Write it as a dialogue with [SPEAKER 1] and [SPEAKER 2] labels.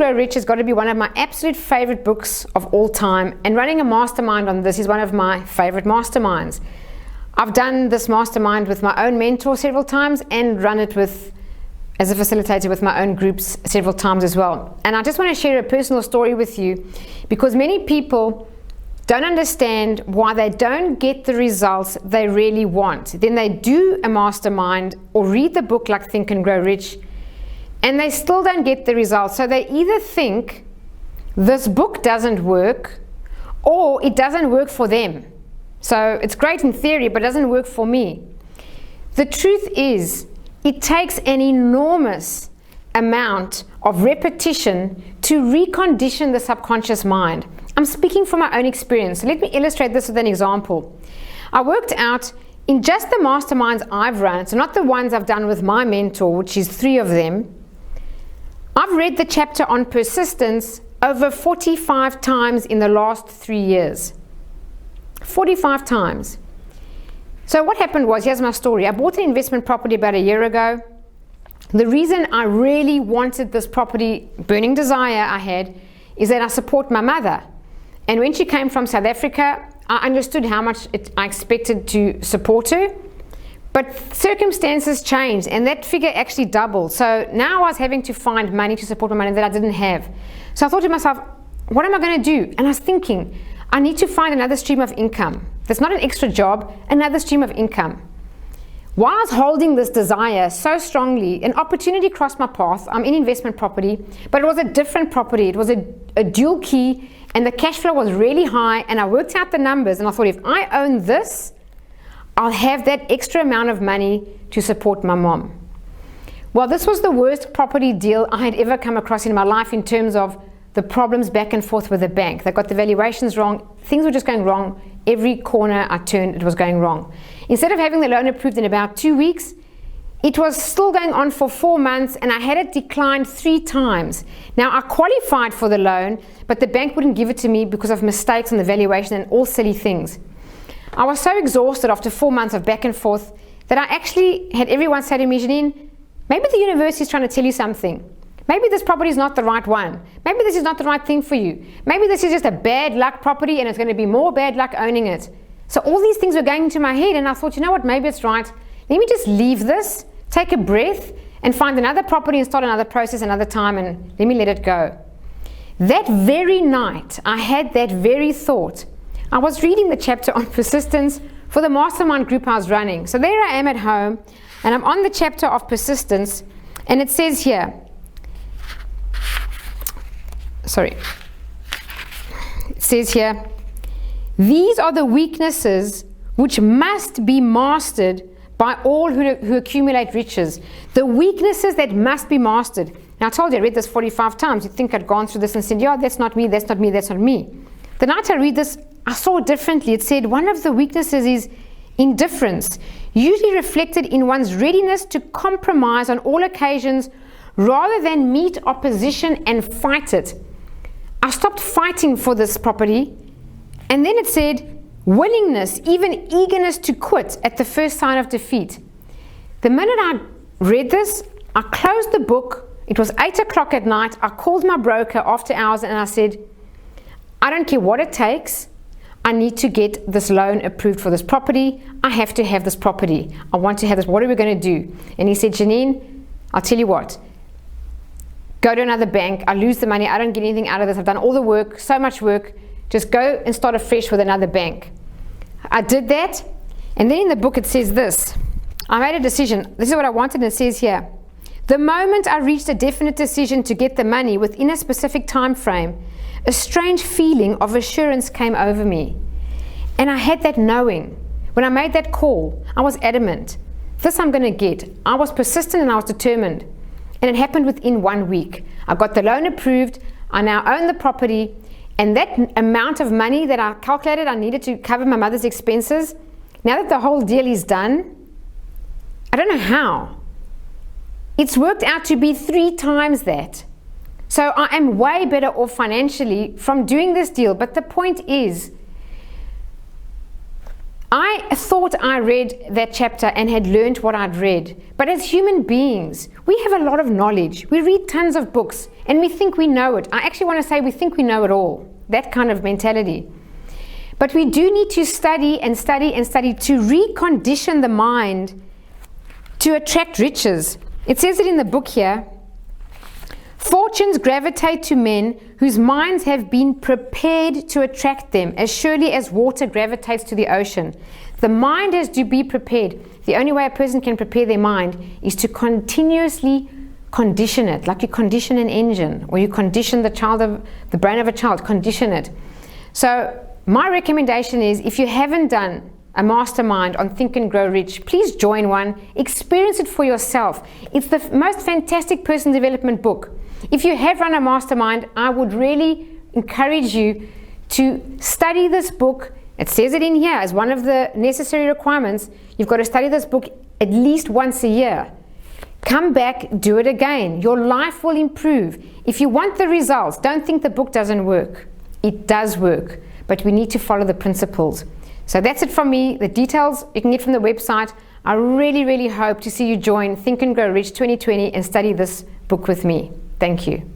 [SPEAKER 1] Grow Rich has got to be one of my absolute favorite books of all time, and running a mastermind on this is one of my favorite masterminds. I've done this mastermind with my own mentor several times and run it as a facilitator with my own groups several times as well. And I just want to share a personal story with you, because many people don't understand why they don't get the results they really want. Then they do a mastermind or read the book like Think and Grow Rich, and they still don't get the results. So they either think this book doesn't work, or it doesn't work for them. So it's great in theory, but it doesn't work for me. The truth is, it takes an enormous amount of repetition to recondition the subconscious mind. I'm speaking from my own experience. Let me illustrate this with an example. I worked out in just the masterminds I've run, so not the ones I've done with my mentor, which is 3 of them. I've read the chapter on persistence over 45 times in the last 3 years. 45 times. So what happened was, here's my story. I bought an investment property about a year ago. The reason I really wanted this property, burning desire I had, is that I support my mother. And when she came from South Africa, I understood how much I expected to support her. But circumstances changed, and that figure actually doubled. So now I was having to find money to support my money that I didn't have. So I thought to myself, what am I going to do? And I was thinking, I need to find another stream of income. That's not an extra job, another stream of income. While I was holding this desire so strongly, an opportunity crossed my path. I'm in investment property, but it was a different property. It was a dual key, and the cash flow was really high, and I worked out the numbers, and I thought, if I own this, I'll have that extra amount of money to support my mom. Well, this was the worst property deal I had ever come across in my life in terms of the problems back and forth with the bank. They got the valuations wrong. Things were just going wrong. Every corner I turned, it was going wrong. Instead of having the loan approved in about 2 weeks, it was still going on for 4 months, and I had it declined 3 times. Now, I qualified for the loan, but the bank wouldn't give it to me because of mistakes on the valuation and all silly things. I was so exhausted after 4 months of back and forth that I actually had everyone say to me, Janine, maybe the university is trying to tell you something. Maybe this property is not the right one. Maybe this is not the right thing for you. Maybe this is just a bad luck property, and it's going to be more bad luck owning it. So all these things were going into my head, and I thought, you know what, maybe it's right. Let me just leave this, take a breath, and find another property and start another process another time, and let me let it go. That very night, I had that very thought. I was reading the chapter on persistence for the mastermind group I was running. So there I am at home, and I'm on the chapter of persistence, and it says here, it says here, these are the weaknesses which must be mastered by all who accumulate riches. The weaknesses that must be mastered. Now I told you I read this 45 times. You'd think I'd gone through this and said, yeah, that's not me, that's not me, that's not me. The night I read this, I saw it differently. It said one of the weaknesses is indifference, usually reflected in one's readiness to compromise on all occasions rather than meet opposition and fight it. I stopped fighting for this property, and then it said willingness, even eagerness to quit at the first sign of defeat. The minute I read this, I closed the book. It was 8 o'clock at night. I called my broker after hours and I said, I don't care what it takes. I need to get this loan approved for this property. I have to have this property. I want to have this. What are we going to do? And he said, Janine, I'll tell you what. Go to another bank. I lose the money. I don't get anything out of this. I've done all the work, so much work. Just go and start afresh with another bank. I did that. And then in the book it says this. I made a decision. This is what I wanted, and it says here. The moment I reached a definite decision to get the money within a specific time frame, a strange feeling of assurance came over me. And I had that knowing. When I made that call, I was adamant. This I'm going to get. I was persistent and I was determined. And it happened within 1 week. I got the loan approved. I now own the property. And that amount of money that I calculated I needed to cover my mother's expenses, now that the whole deal is done, I don't know how. It's worked out to be 3 times that. So I am way better off financially from doing this deal. But the point is, I thought I read that chapter and had learned what I'd read. But as human beings, we have a lot of knowledge. We read tons of books and we think we know it. I actually want to say we think we know it all. That kind of mentality. But we do need to study and study and study to recondition the mind to attract riches. It says it in the book here. Fortunes gravitate to men whose minds have been prepared to attract them, as surely as water gravitates to the ocean. The mind has to be prepared. The only way a person can prepare their mind is to continuously condition it, like you condition an engine, or you condition the brain of a child, condition it. So my recommendation is, if you haven't done a mastermind on Think and Grow Rich, please join one, experience it for yourself. It's the most fantastic personal development book. If you have run a mastermind, I would really encourage you to study this book. It says it in here as one of the necessary requirements. You've got to study this book at least once a year. Come back, do it again. Your life will improve. If you want the results, don't think the book doesn't work. It does work, but we need to follow the principles. So that's it from me. The details you can get from the website. I really, really hope to see you join Think and Grow Rich 2020 and study this book with me. Thank you.